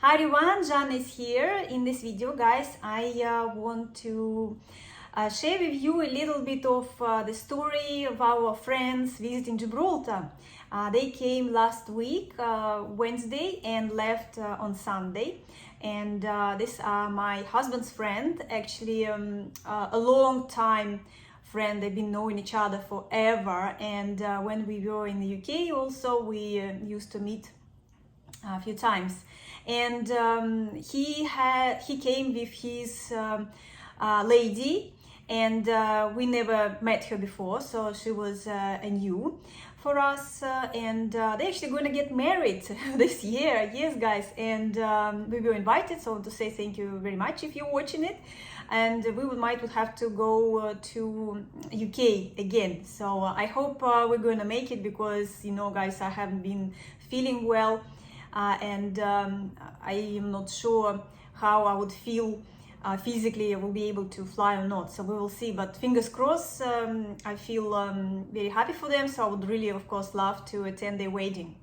Hi everyone, Janna is here. In this video, guys, I want to share with you a little bit of the story of our friends visiting Gibraltar. They came last week, Wednesday, and left on Sunday. And these are my husband's friend, actually a long time friend. They've been knowing each other forever. And when we were in the UK also, we used to meet a few times. And he came with his lady, and we never met her before, so she was a new for us, and they're actually going to get married this year. Yes, guys, and we were invited, so I want to say thank you very much if you're watching it. And we might have to go to UK again, so I hope we're going to make it, because guys, I haven't been feeling well. And I am not sure how I would feel physically. I will be able to fly or not, so we will see, but fingers crossed. I feel very happy for them, so I would really, of course, love to attend their wedding.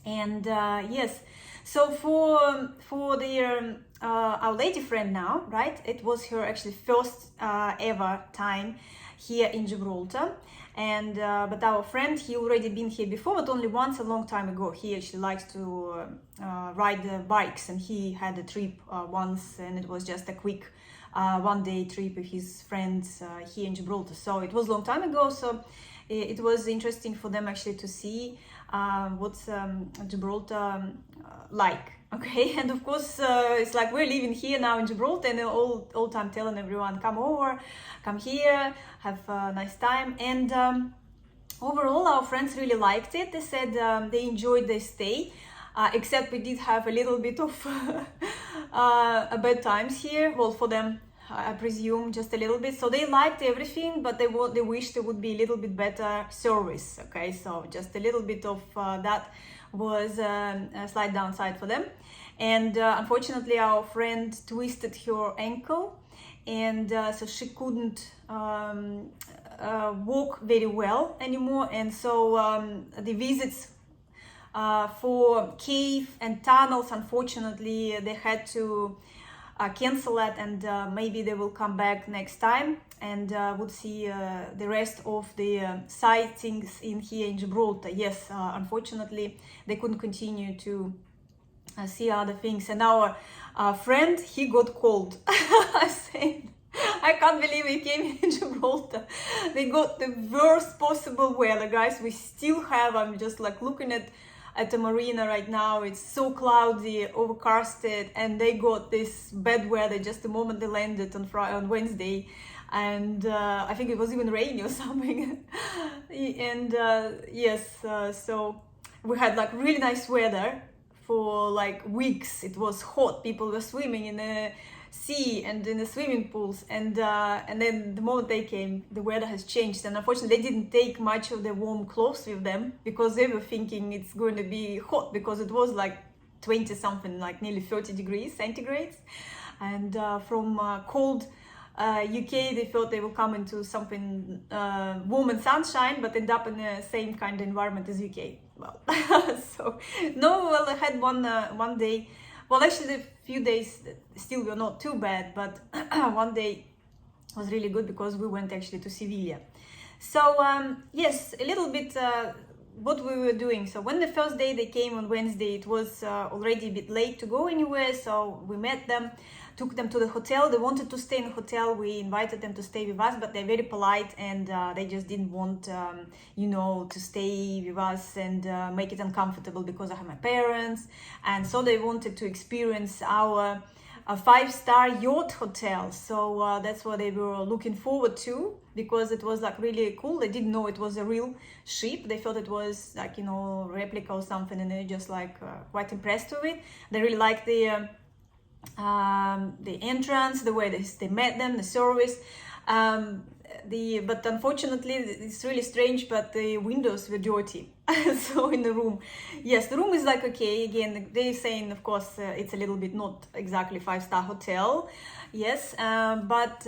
And yes, so for their our lady friend now, right, it was her actually first ever time here in Gibraltar. And but our friend, he already been here before, but only once, a long time ago. He actually likes to ride the bikes, and he had a trip once, and it was just a quick one-day trip with his friends here in Gibraltar. So it was a long time ago, so it was interesting for them actually to see what's Gibraltar like. Okay, and of course it's like we're living here now in Gibraltar, and all time telling everyone, come over, come here, have a nice time. And overall our friends really liked it. They said they enjoyed their stay, except we did have a little bit of bad times here. Well, for them, I presume, just a little bit. So they liked everything, but they wished there would be a little bit better service. Okay, so just a little bit of that was a slight downside for them. And unfortunately our friend twisted her ankle, and so she couldn't walk very well anymore. And so the visits for cave and tunnels, unfortunately, they had to cancel that, and maybe they will come back next time, and would see the rest of the sightings in here in Gibraltar. Yes, unfortunately they couldn't continue to see other things. And our friend, he got cold. I can't believe he came in Gibraltar. They got the worst possible weather, guys. We still have, I'm just like looking at the marina right now. It's so cloudy, overcasted, and they got this bad weather just the moment they landed on Wednesday. And I think it was even rainy or something. And yes, so we had like really nice weather for like weeks. It was hot. People were swimming in the sea and in the swimming pools, and then the moment they came, the weather has changed. And unfortunately they didn't take much of the warm clothes with them, because they were thinking it's going to be hot, because it was like 20 something, like nearly 30 degrees centigrade. And from cold UK, they thought they will come into something warm and sunshine, but end up in the same kind of environment as UK. Well, so no, well, I had one day. Well, actually, the few days still were not too bad, but one day was really good, because we went actually to Sevilla. So yes, a little bit what we were doing. So when the first day they came on Wednesday, it was already a bit late to go anywhere. So we met them, took them to the hotel. They wanted to stay in the hotel. We invited them to stay with us, but they're very polite, and they just didn't want, to stay with us and make it uncomfortable, because I have my parents. And so they wanted to experience our a 5-star yacht hotel. So that's what they were looking forward to, because it was like really cool. They didn't know it was a real ship. They thought it was like, replica or something, and they're just like quite impressed with it. They really liked the entrance, the way they met them, the service. But unfortunately, it's really strange, but the windows were dirty. So in the room, yes, the room is like okay. Again, they're saying, of course, it's a little bit not exactly 5-star hotel, yes, but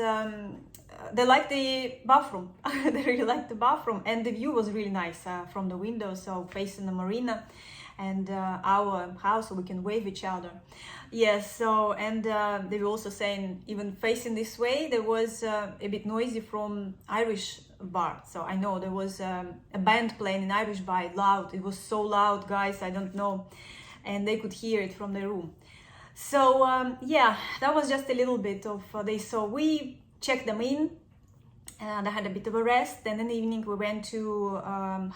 they like the bathroom. They really like the bathroom, and the view was really nice from the window, so facing the marina. and our house, so we can wave each other. Yes, so, and they were also saying, even facing this way, there was a bit noisy from Irish bar. So I know there was a band playing in Irish bar, loud. It was so loud, guys, I don't know. And they could hear it from the room. So yeah, that was just a little bit of this. So we checked them in, and I had a bit of a rest. Then in the evening we went to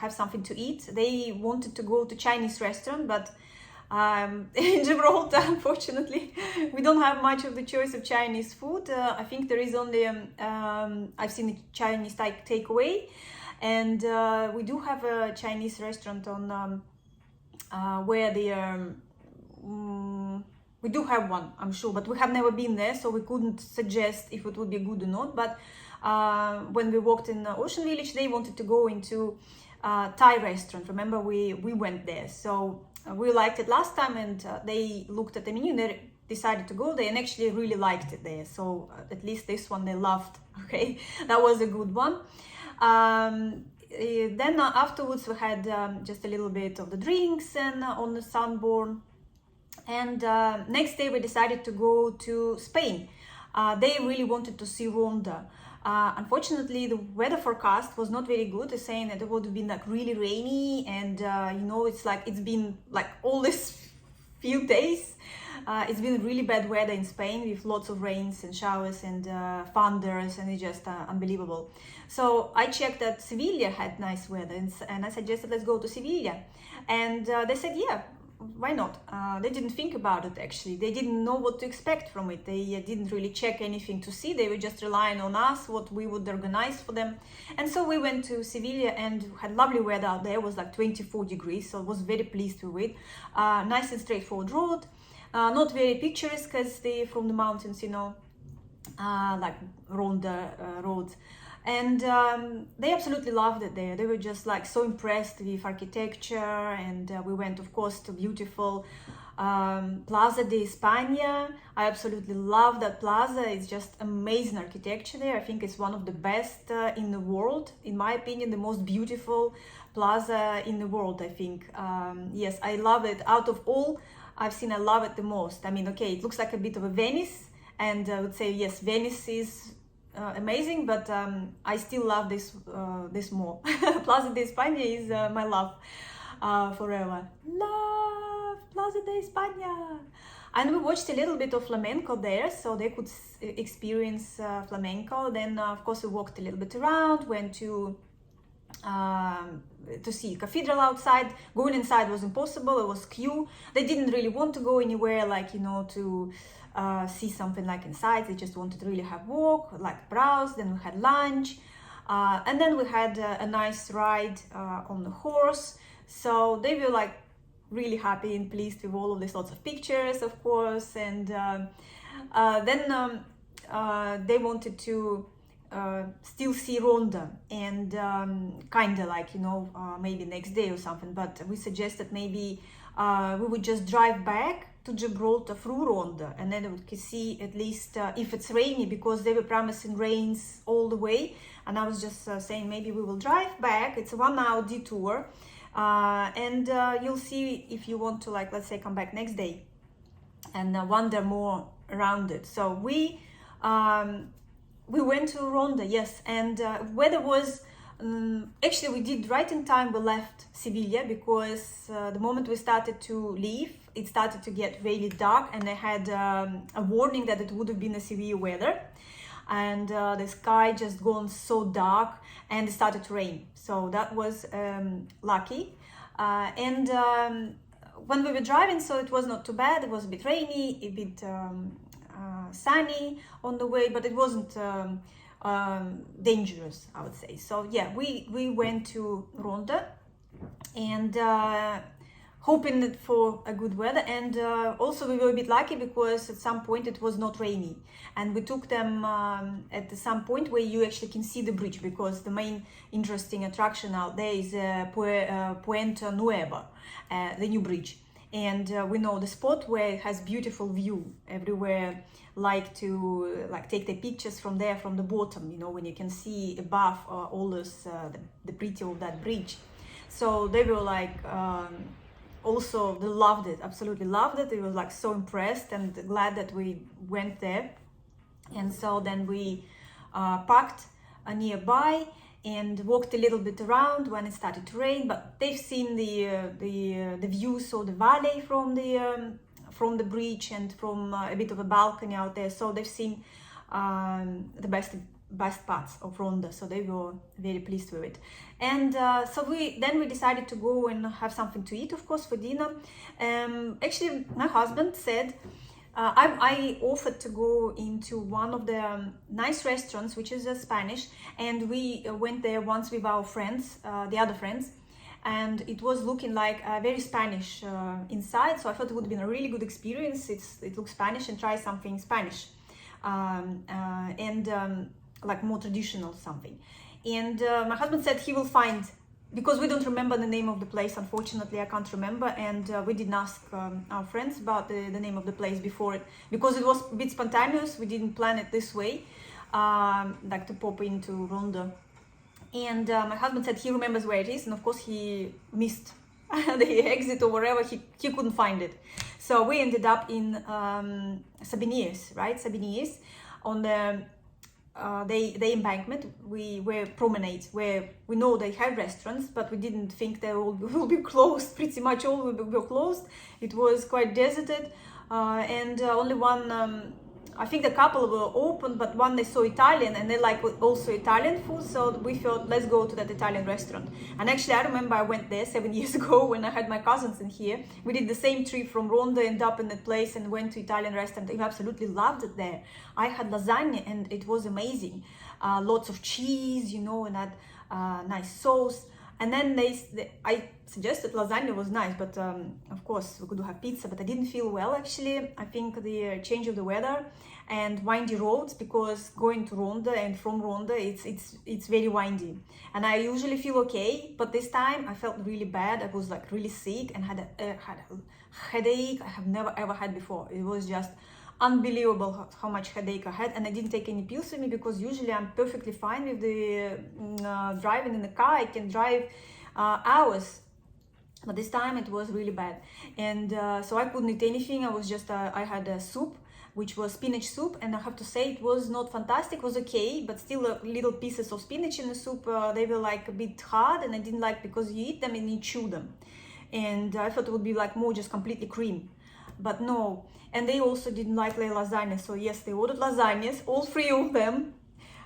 have something to eat. They wanted to go to Chinese restaurant, but in Gibraltar, unfortunately, we don't have much of the choice of Chinese food. I think there is only I've seen a Chinese takeaway, and we do have a Chinese restaurant on where the we do have one, I'm sure, but we have never been there, so we couldn't suggest if it would be good or not. But when we walked in Ocean Village, they wanted to go into Thai restaurant. Remember, we went there, so we liked it last time, and they looked at the menu and they decided to go there, and actually really liked it there. So at least this one they loved. Okay, that was a good one. Then afterwards we had just a little bit of the drinks and on the Sunborn. And next day we decided to go to Spain. They really wanted to see Ronda. Unfortunately, the weather forecast was not very good. They're saying that it would have been like really rainy, and you know, it's been like all this few days. It's been really bad weather in Spain with lots of rains and showers and thunders, and it's just unbelievable. So I checked that Sevilla had nice weather, and I suggested let's go to Sevilla, and they said yeah, why not? They didn't think about it actually. They didn't know what to expect from it. They didn't really check anything to see. They were just relying on us, what we would organize for them. And so we went to Sevilla and had lovely weather out there. It was like 24 degrees, so I was very pleased with it. Nice and straightforward road. Not very picturesque because they're from the mountains, you know, like Ronda roads. And they absolutely loved it there. They were just like so impressed with architecture, and we went of course to beautiful Plaza de España. I absolutely love that plaza. It's just amazing architecture there. I think it's one of the best in the world, in my opinion, the most beautiful plaza in the world, I think. Yes, I love it. Out of all I've seen, I love it the most. I mean, okay, it looks like a bit of a Venice, and I would say yes, Venice is amazing, but I still love this more. Plaza de España is my love forever. Love Plaza de España. And we watched a little bit of flamenco there, so they could experience flamenco. Then of course we walked a little bit around, went to see cathedral outside. Going inside was impossible, it was queue. They didn't really want to go anywhere, like, you know, to see something like inside. They just wanted to really have walk, like browse. Then we had lunch, and then we had a nice ride on the horse. So they were like really happy and pleased with all of this, lots of pictures of course. And then they wanted to still see Ronda, and kind of like, you know, maybe next day or something, but we suggested maybe we would just drive back to Gibraltar through Ronda, and then we could see at least if it's rainy, because they were promising rains all the way. And I was just saying maybe we will drive back. It's a 1 hour detour, and you'll see if you want to, like, let's say come back next day and wander more around it. So we went to Ronda, yes, and weather was actually, we did right in time. We left Sevilla because the moment we started to leave, it started to get really dark, and they had a warning that it would have been a severe weather, and the sky just gone so dark, and it started to rain. So that was lucky. And when we were driving, so it was not too bad. It was a bit rainy, a bit sunny on the way, but it wasn't dangerous, I would say. So yeah, we went to Ronda, and hoping for a good weather. And also we were a bit lucky because at some point it was not rainy, and we took them at some point where you actually can see the bridge, because the main interesting attraction out there is Puente Nueva, the new bridge. And we know the spot where it has beautiful view everywhere, like to take the pictures from there, from the bottom, you know, when you can see above all this the beauty of that bridge. So they were like also they loved it, absolutely loved it. They were like so impressed and glad that we went there. And so then we parked nearby and walked a little bit around when it started to rain. But they've seen the views of the valley from the bridge and from a bit of a balcony out there. So they've seen the best parts of Ronda, so they were very pleased with it. And so we decided to go and have something to eat, of course, for dinner. Actually, my husband said I offered to go into one of the nice restaurants, which is Spanish, and we went there once with our friends, the other friends, and it was looking like very Spanish inside. So I thought it would have been a really good experience. It looks Spanish, and try something Spanish, and like more traditional something. And my husband said he will find, because we don't remember the name of the place, unfortunately. I can't remember, and we didn't ask our friends about the name of the place before it, because it was a bit spontaneous. We didn't plan it this way, like to pop into Ronda. And my husband said he remembers where it is, and of course he missed the exit or wherever. He couldn't find it. So we ended up in Sabiniers, right? Sabiniers, on the embankment. We were promenades where we know they have restaurants, but we didn't think they will be closed. Pretty much all were closed. It was quite deserted, and only one, I think a couple were open, but one they saw Italian, and they like also Italian food, so we thought, let's go to that Italian restaurant. And actually I remember I went there 7 years ago when I had my cousins in here. We did the same trip from Ronda, ended up in that place and went to Italian restaurant. We absolutely loved it there. I had lasagna and it was amazing. Lots of cheese, you know, and that nice sauce. And then I suggested lasagna was nice, but of course we could have pizza, but I didn't feel well actually. I think the change of the weather and windy roads, because going to Ronda and from Ronda, it's very windy. And I usually feel okay, but this time I felt really bad. I was like really sick and had a headache I have never ever had before. It was just unbelievable how much headache I had, and I didn't take any pills with me, because usually I'm perfectly fine with the driving in the car. I can drive hours, but this time it was really bad. And so I couldn't eat anything. I was just I had a soup, which was spinach soup, and I have to say it was not fantastic. It was okay, but still little pieces of spinach in the soup, they were like a bit hard, and I didn't like, because you eat them and you chew them, and I thought it would be like more just completely cream, but no. And they also didn't like the lasagna, so yes, they ordered lasagnas, all three of them,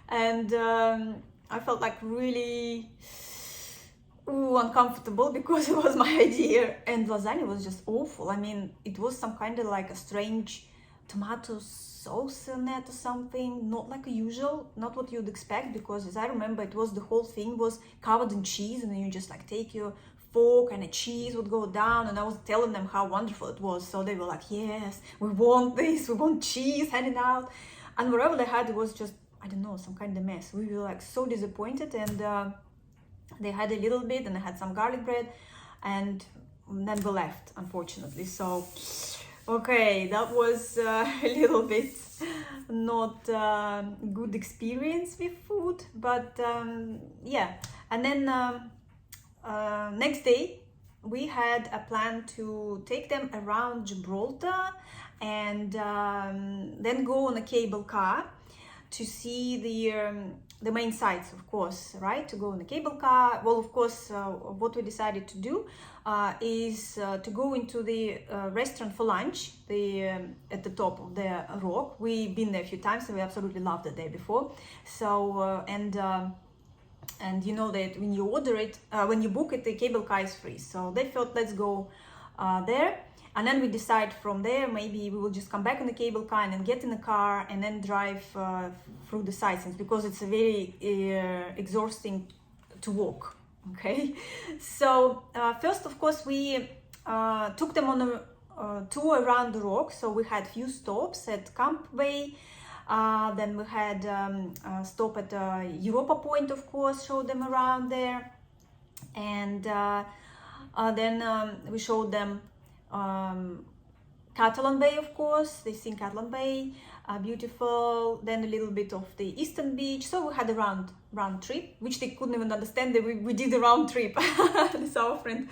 and I felt like really uncomfortable, because it was my idea, and lasagna was just awful. I mean, it was some kind of like a strange tomato sauce in it or something, not like a usual, not what you'd expect, because as I remember, it was, the whole thing was covered in cheese, and then you just like take your fork and the cheese would go down, and I was telling them how wonderful it was, so they were like, yes, we want this, we want cheese, handing out. And whatever they had, it was just, I don't know, some kind of mess. We were like so disappointed, and they had a little bit, and they had some garlic bread, and then we left, unfortunately. So okay, that was a little bit not good experience with food, but yeah. And then next day we had a plan to take them around Gibraltar, and then go on a cable car to see the main sites, of course, right? To go on a cable car. Well, of course, what we decided to do is to go into the restaurant for lunch, at the top of the rock. We've been there a few times, and we absolutely loved it there before. So and you know that when you order it, when you book it, the cable car is free. So they thought, let's go there. And then we decide from there, maybe we will just come back on the cable car and then get in the car and then drive through the sightseeing, because it's a very exhausting to walk. Okay, so first, of course, we took them on a tour around the rock. So we had few stops at Camp Bay. Then we had a stop at Europa Point, of course, showed them around there. And then we showed them Catalan Bay, of course. They've seen Catalan Bay, beautiful. Then a little bit of the Eastern Beach. So we had a round trip, which they couldn't even understand that we did a round trip. This our friend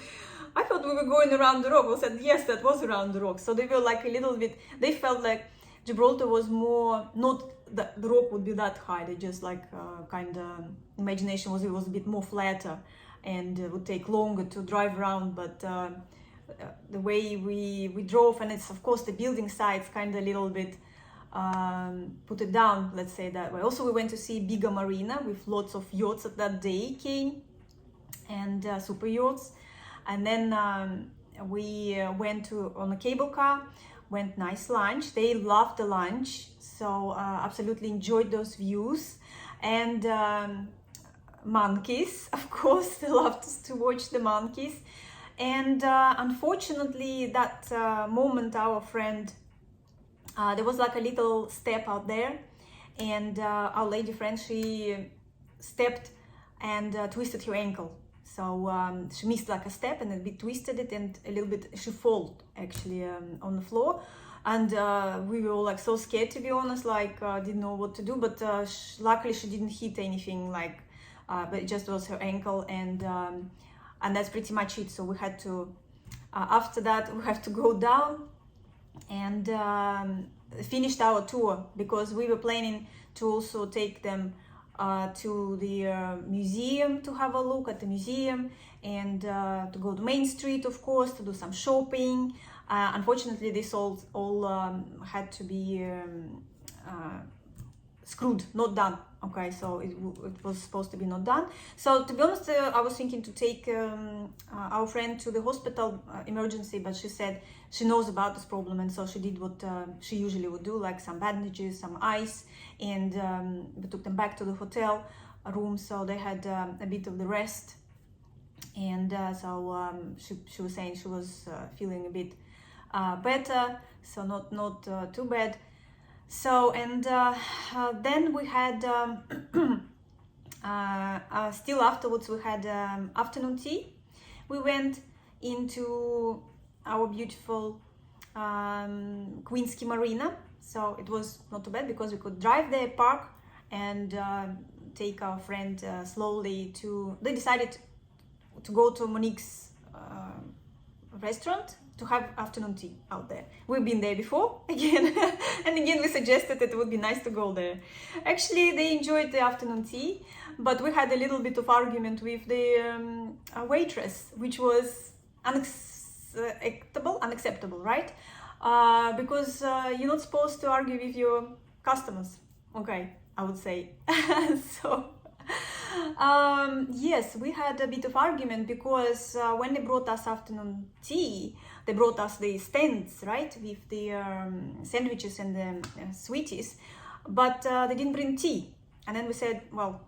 I thought we were going around the rock. We said, yes, that was around the rock. So they were like a little bit, they felt like Gibraltar was more, not the rock would be that high. They just like kind of, imagination was it was a bit more flatter and it would take longer to drive around. But the way we drove, and it's of course the building sites kind of a little bit put it down, let's say that way. Also, we went to see bigger marina with lots of yachts that day came, and super yachts. And then we went on a cable car, went nice lunch. They loved the lunch, so absolutely enjoyed those views. And monkeys, of course, they loved to watch the monkeys. And unfortunately, that moment, our friend, there was like a little step out there, and our lady friend, she stepped and twisted her ankle. So she missed like a step and a bit twisted it, and a little bit she fell actually on the floor. And we were all like so scared, to be honest, like didn't know what to do. But luckily she didn't hit anything, like, but it just was her ankle, and that's pretty much it. So we had to, after that, we have to go down and finished our tour, because we were planning to also take them to the museum, to have a look at the museum, and to go to Main Street, of course, to do some shopping. Unfortunately, this all had to be screwed, not done. Okay, so it was supposed to be not done. So to be honest, I was thinking to take our friend to the hospital emergency, but she said she knows about this problem, and so she did what she usually would do, like some bandages, some ice, and we took them back to the hotel room, so they had a bit of the rest. And so she was saying she was feeling a bit better, so not too bad. So, and then we had still afterwards we had afternoon tea. We went into our beautiful Queensquay Marina, so it was not too bad because we could drive there, park, and take our friend slowly to. They decided to go to Monique's restaurant to have afternoon tea out there. We've been there before again, and again we suggested that it would be nice to go there. Actually, they enjoyed the afternoon tea, but we had a little bit of argument with the waitress, which was unacceptable, right? Because you're not supposed to argue with your customers, okay, I would say. So yes, we had a bit of argument because when they brought us afternoon tea, they brought us the stands, right, with the sandwiches and the sweeties, but they didn't bring tea. And then we said, well,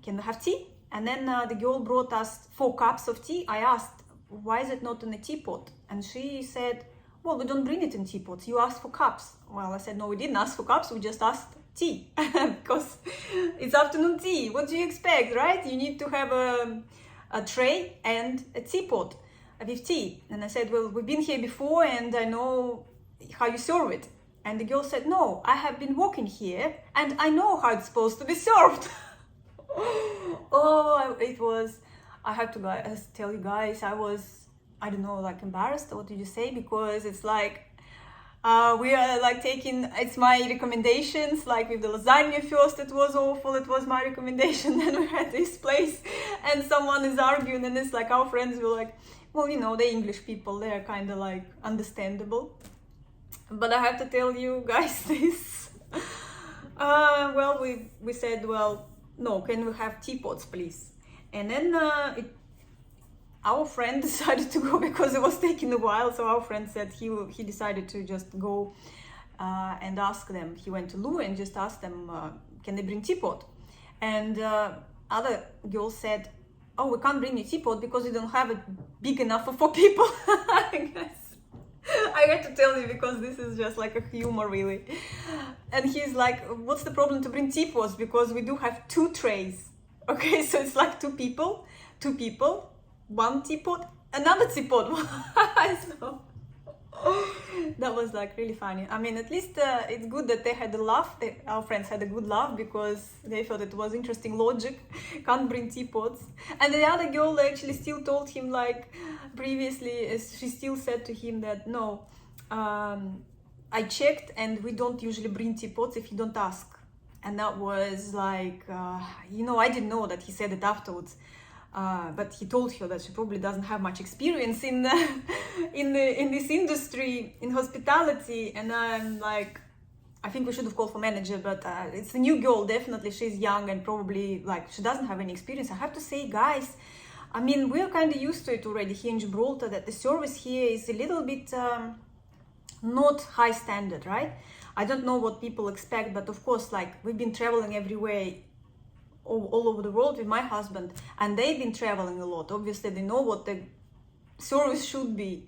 can we have tea? And then the girl brought us 4 cups of tea. I asked, why is it not in a teapot? And she said, well, we don't bring it in teapots. You asked for cups. Well, I said, no, we didn't ask for cups. We just asked tea because it's afternoon tea. What do you expect, right? You need to have a tray and a teapot with tea. And I said, well, we've been here before and I know how you serve it. And the girl said, no, I have been working here and I know how it's supposed to be served. Oh, it was, I have to tell you guys, I was, I don't know, like embarrassed, what did you say? Because it's like, we are like taking, it's my recommendations, like with the lasagna first, it was awful, it was my recommendation, then we had this place and someone is arguing, and it's like our friends were like, well, you know, the English people, they're kind of like understandable. But I have to tell you guys this. Well, we said, well, no, can we have teapots, please? And then our friend decided to go because it was taking a while. So our friend said he decided to just go and ask them. He went to Lou and just asked them, can they bring teapot? And other girl said, oh, we can't bring you teapot because we don't have it big enough for 4 people. I guess. I had to tell you because this is just like a humor, really. And he's like, what's the problem to bring teapots? Because we do have 2 trays. Okay, so it's like 2 people, 1 teapot, another teapot. So, That was like really funny. I mean, at least it's good that they had a laugh. Our friends had a good laugh because they thought it was interesting logic. Can't bring teapots. And the other girl actually still told him, like previously, she still said to him that no, I checked and we don't usually bring teapots if you don't ask. And that was like, I didn't know that he said it afterwards. But he told her that she probably doesn't have much experience in in this industry, in hospitality. And I'm like, I think we should have called for manager, but it's a new girl, definitely. She's young and probably like she doesn't have any experience. I have to say, guys, I mean, we're kind of used to it already here in Gibraltar, that the service here is a little bit not high standard, right? I don't know what people expect, but of course, like we've been traveling everywhere, all over the world with my husband, and they've been traveling a lot. Obviously they know what the service should be,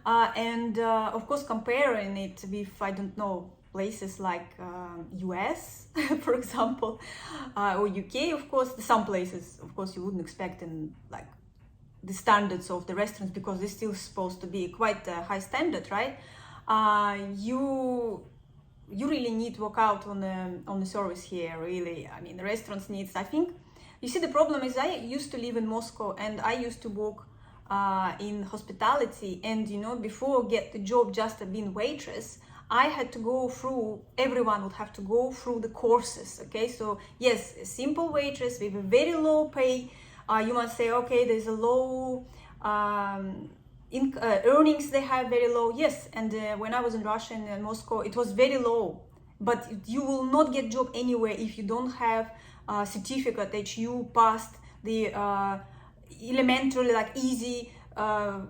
and of course comparing it with, I don't know, places like US for example, or UK. Of course some places, of course, you wouldn't expect in like the standards of the restaurants, because they're still supposed to be quite high standard, right? You really need to work out on the service here, really. I mean, the restaurants needs, I think, you see, the problem is I used to live in Moscow and I used to work in hospitality, and before get the job just being waitress, I had to go through, everyone would have to go through the courses, okay? So yes, a simple waitress with a very low pay, you must say, okay, there's a low earnings, they have very low, yes. And when I was in Russia and Moscow, it was very low, but you will not get job anywhere if you don't have a certificate that you passed the elementary, like easy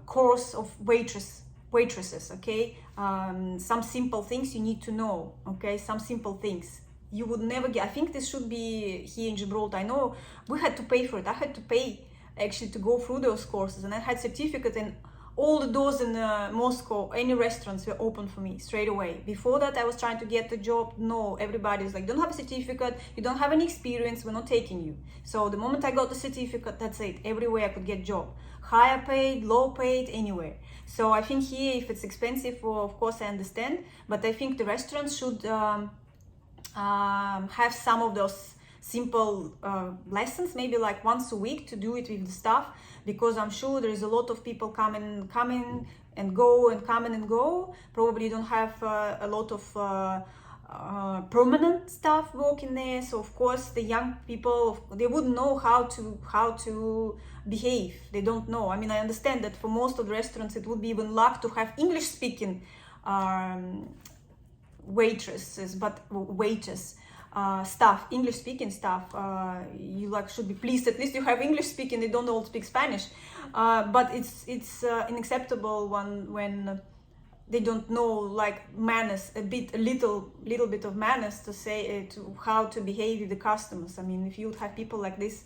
course of waitresses, okay? Some simple things you need to know, okay? Some simple things you would never get. I think this should be here in Gibraltar. I know we had to pay for it. I had to pay actually to go through those courses, and I had certificate, and all the doors in Moscow, any restaurants were open for me straight away. Before that, I was trying to get the job. No, everybody's like, don't have a certificate, you don't have any experience, we're not taking you. So the moment I got the certificate, that's it. Everywhere I could get job. Higher paid, low paid, anywhere. So I think here, if it's expensive, well, of course I understand, but I think the restaurants should have some of those simple lessons, maybe like once a week, to do it with the staff, because I'm sure there is a lot of people coming and go and coming and go. Probably you don't have a lot of permanent staff working there, so of course the young people, they wouldn't know how to behave. They don't know. I mean, I understand that for most of the restaurants it would be even luck to have English speaking waitresses, but waiters, staff, English speaking staff, you like should be pleased at least you have English speaking. They don't all speak Spanish, but it's unacceptable when they don't know like manners, a little bit of manners to say to how to behave with the customers. I mean, if you would have people like this,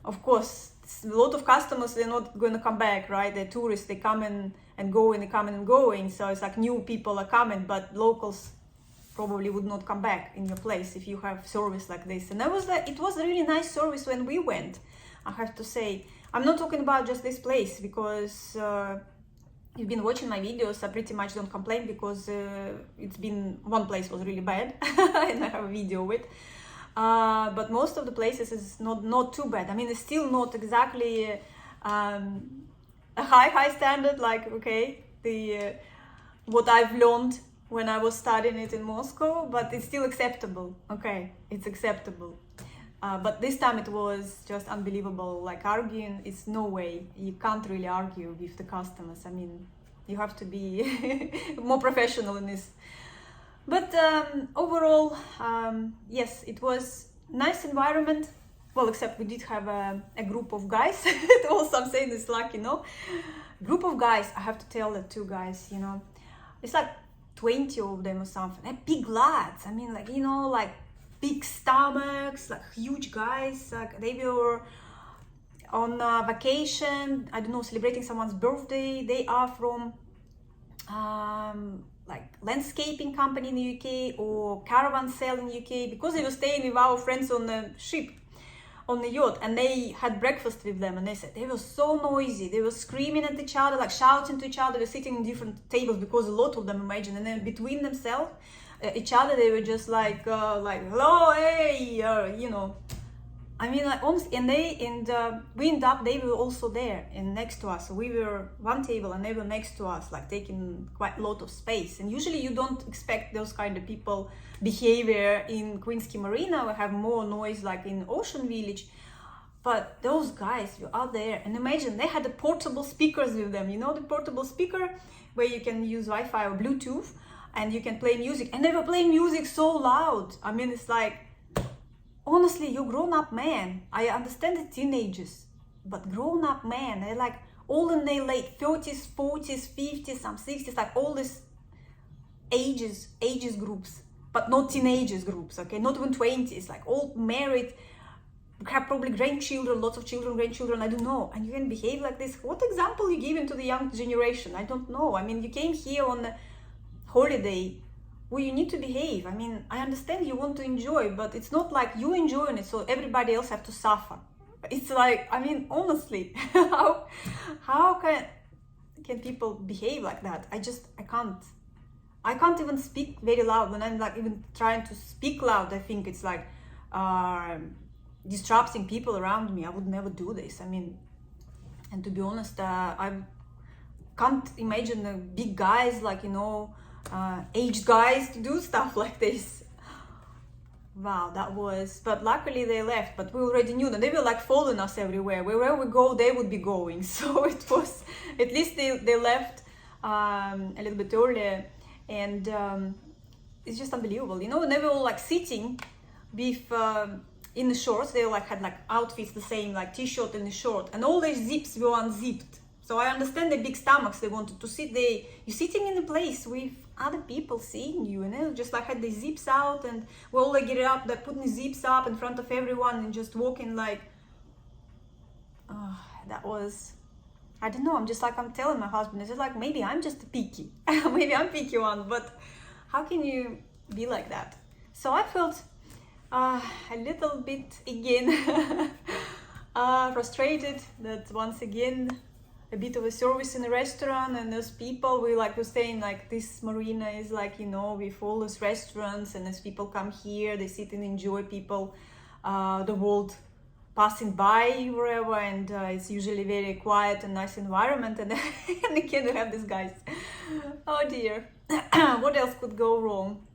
of course a lot of customers, they're not going to come back, right? They're tourists, they come in and go, and they come in and going, so it's like new people are coming, but locals probably would not come back in your place if you have service like this. And it was a really nice service when we went, I have to say. I'm not talking about just this place, because you've been watching my videos, I pretty much don't complain, because it's been, one place was really bad and I have a video with, but most of the places is not too bad. I mean, it's still not exactly a high standard, like, okay, the what I've learned when I was studying it in Moscow, but it's still acceptable. Okay, it's acceptable. But this time it was just unbelievable. Like, arguing, it's no way. You can't really argue with the customers. I mean, you have to be more professional in this. But overall, yes, it was nice environment. Well, except we did have a group of guys. Also, I'm saying it's lucky, group of guys. I have to tell that two guys, it's like 20 of them or something. They're big lads. I mean, like, like big stomachs, like huge guys. Like, they were on vacation, I don't know, celebrating someone's birthday. They are from like landscaping company in the UK or caravan sale in the UK, because they were staying with our friends on the ship. on the yacht, and they had breakfast with them, and they said they were so noisy, they were screaming at each other, like shouting to each other. They were sitting in different tables because a lot of them, imagine, and then between themselves, each other, they were just like hello, hey, you know. I mean, like, honestly, and we ended up, they were also there and next to us. So we were one table and they were next to us, like taking quite a lot of space. And usually you don't expect those kind of people behavior in Queen's Quay Marina. We have more noise like in Ocean Village. But those guys were out there, and imagine they had the portable speakers with them. You know, the portable speaker where you can use Wi-Fi or Bluetooth and you can play music. And they were playing music so loud. I mean, it's like, honestly, you grown-up man. I understand the teenagers, but grown-up man, they're like all in their late 30s, 40s, 50s, some 60s, like all these ages groups, but not teenagers groups, okay? Not even 20s, like all married, have probably grandchildren, lots of children, grandchildren, I don't know. And you can behave like this. What example you giving to the young generation? I don't know. I mean, you came here on a holiday. Well, you need to behave. I mean, I understand you want to enjoy, but it's not like you enjoying it so everybody else have to suffer. It's like, I mean, honestly, how can people behave like that? I can't even speak very loud. When I'm like even trying to speak loud, I think it's like disrupting people around me. I would never do this. I mean, and to be honest, I can't imagine the big guys, like, you know, aged guys to do stuff like this. Wow, that was, but luckily they left, but we already knew that they were like following us everywhere. Wherever we go, they would be going. So it was, at least they left a little bit earlier, and it's just unbelievable. You know, and they were all like sitting with in the shorts. They like had like outfits the same, like t-shirt and the short, and all their zips were unzipped. So I understand the big stomachs, they wanted to sit there. You're sitting in a place with other people seeing you, and they just like had the zips out, and we all like get up, they're putting the zips up in front of everyone and just walking like, that was, I don't know, I'm telling my husband, it's just like, maybe I'm just picky, maybe I'm picky one, but how can you be like that? So I felt a little bit again frustrated that once again a bit of a service in the restaurant, and those people, we like were saying like this marina is like, you know, with all those restaurants, and as people come here, they sit and enjoy people, the world passing by wherever, and it's usually very quiet and nice environment, and, and again we have these guys. Oh dear. What else could go wrong?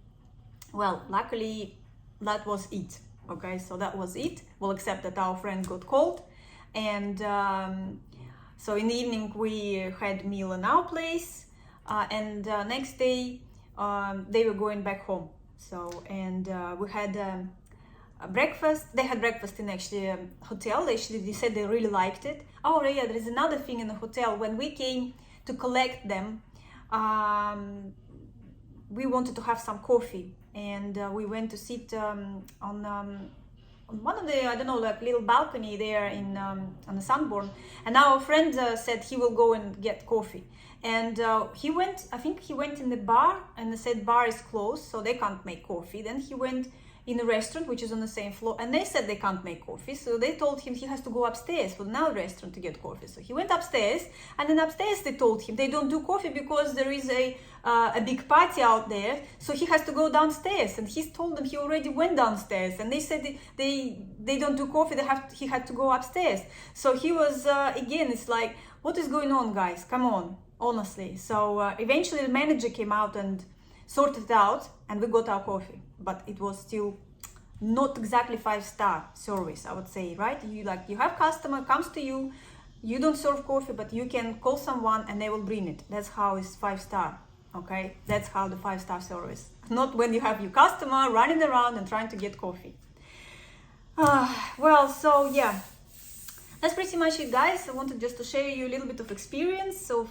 Well, luckily that was it. Okay, so that was it. Well, except that our friend got cold, and so in the evening we had meal in our place, and next day they were going back home. So, and we had a breakfast. They had breakfast in actually a hotel. They said they really liked it. Oh yeah, there is another thing in the hotel. When we came to collect them, we wanted to have some coffee, and we went to sit on one of the, I don't know, like little balcony there in on the Sunborn, and our friend said he will go and get coffee, and he went, I think he went in the bar, and they said bar is closed, so they can't make coffee. Then he went in the restaurant, which is on the same floor, and they said they can't make coffee, so they told him he has to go upstairs for another restaurant to get coffee. So he went upstairs, and then upstairs they told him they don't do coffee because there is a big party out there, so he has to go downstairs. And he told them he already went downstairs, and they said they don't do coffee, he had to go upstairs. So he was again, it's like, what is going on, guys? Come on, honestly. So eventually the manager came out and sorted it out, and we got our coffee, but it was still not exactly 5-star service, I would say, right? You have customer comes to you, you don't serve coffee, but you can call someone and they will bring it. That's how it's 5-star. Okay, that's how the 5-star service. Not when you have your customer running around and trying to get coffee. Well, so yeah, that's pretty much it, guys. I wanted just to share you a little bit of experience of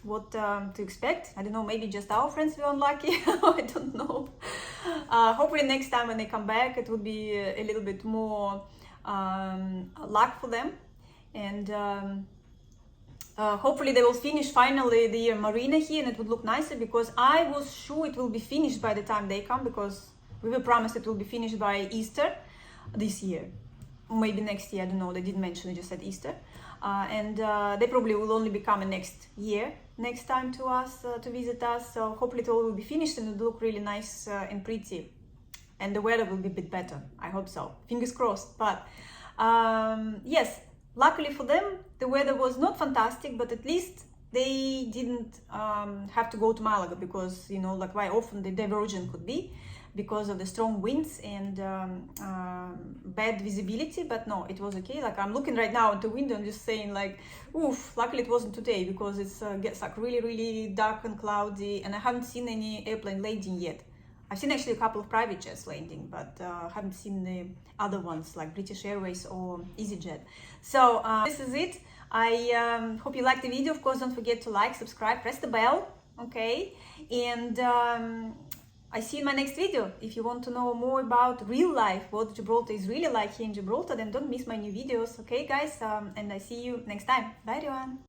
what to expect. I don't know, maybe just our friends were unlucky. I don't know. Hopefully next time when they come back, it would be a little bit more luck for them. And hopefully they will finish finally the marina here, and it would look nicer, because I was sure it will be finished by the time they come, because we were promised it will be finished by Easter this year. maybe next year, I don't know, they didn't mention, they just said Easter. And they probably will only be coming next year, next time to us, to visit us. So hopefully it all will be finished and it will look really nice and pretty. And the weather will be a bit better. I hope so. Fingers crossed. But yes, luckily for them, the weather was not fantastic, but at least they didn't have to go to Malaga because, you know, like quite often the diversion could be because of the strong winds and bad visibility. But no, it was okay. Like I'm looking right now out the window and just saying like, oof, luckily it wasn't today because it gets like really, really dark and cloudy, and I haven't seen any airplane landing yet. I've seen actually a couple of private jets landing, but haven't seen the other ones like British Airways or EasyJet. So this is it. I hope you liked the video. Of course, don't forget to like, subscribe, press the bell, okay? And I see you in my next video. If you want to know more about real life, what Gibraltar is really like here in Gibraltar, then don't miss my new videos, okay guys? And I see you next time. Bye everyone.